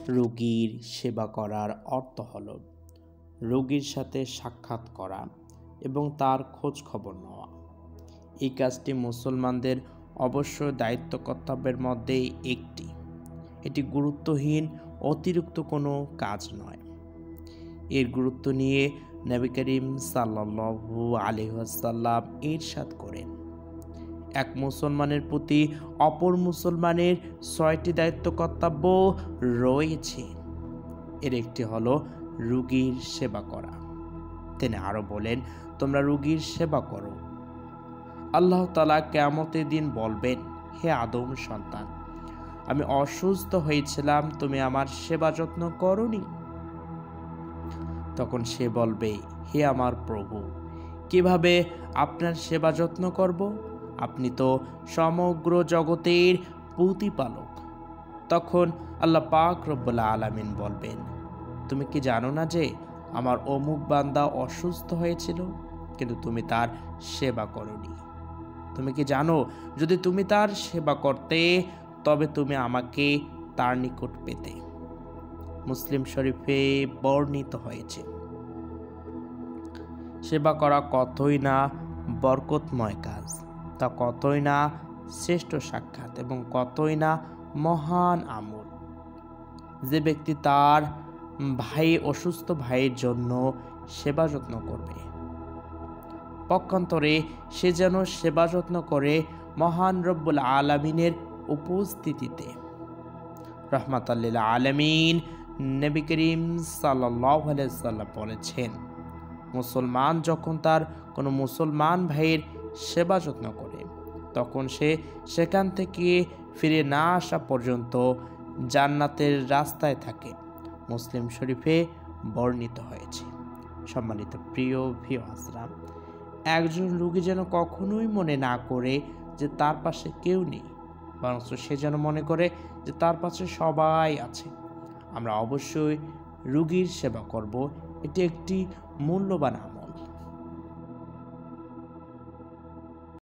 রোগীর সেবা করার অর্থ হল রোগীর সাথে সাক্ষাৎ করা এবং তার খোঁজ খবর নেওয়া। এই কাজটি মুসলমানদের অবশ্যই দায়িত্ব কর্তব্যের মধ্যেই একটি। এটি গুরুত্বহীন অতিরিক্ত কোনো কাজ নয়। এর গুরুত্ব নিয়ে নবী করিম সাল্লাল্লাহু আলাইহি ওয়াসাল্লাম ইরশাদ করেন, এক মুসলমানের প্রতি অপর মুসলমানের 6টি দায়িত্ব কর্তব্য রয়েছে। এর একটি হলো রোগীর সেবা করা। তিনি আরো বলেন, তোমরা রোগীর সেবা করো। আল্লাহ তাআলা কিয়ামতের দিন বলবেন, হে আদম সন্তান, আমি অসুস্থ হয়েছিলাম, তুমি আমার সেবা যত্ন করোনি। তখন সে বলবে, হে আমার প্রভু, কিভাবে আপনার সেবা যত্ন করব? আপনি তো সমগ্র জগতের প্রতিপালক। তখন আল্লাহ পাক রব্বুল আলামিন বলবেন, তুমি কি জানো না যে আমার অমুক বান্দা অসুস্থ হয়েছিল, কিন্তু তুমি তার সেবা করোনি? তুমি কি জানো, যদি তুমি তার সেবা করতে তবে তুমি আমাকে তার নিকট পেতে? মুসলিম শরীফে বর্ণিত হয়েছে। সেবা করা কতই না বরকতময় কাজ, তা কতই না শ্রেষ্ঠ সাক্ষাৎ এবং কতই না মহান আমল। যে ব্যক্তি তার অসুস্থ ভাইয়ের জন্য সেবা যত্ন করবে, পক্ষান্তরে সে যেন সেবা যত্ন করে মহান রব্বুল আলামিনের উপস্থিতিতে। রাহমাতাল লিল আলামিন নবী করিম সাল্লাল্লাহু আলাইহি ওয়াসাল্লাম বলেছেন, মুসলমান যখন তার কোনো মুসলমান ভাইয়ের সেবা যত্ন করে, তখন সে সেখান থেকে ফিরে না আসা পর্যন্ত জান্নাতের রাস্তায় থাকে। মুসলিম শরীফে বর্ণিত হয়েছে। সম্মানিত প্রিয় ভিউয়ার্সরা, একজন রোগী যেন কখনোই মনে না করে যে তার পাশে কেউ নেই, বরং সে যেন মনে করে যে তার পাশে সবাই আছে। আমরা অবশ্যই রোগীর সেবা করব। এটি একটি মূল্যবান আমল।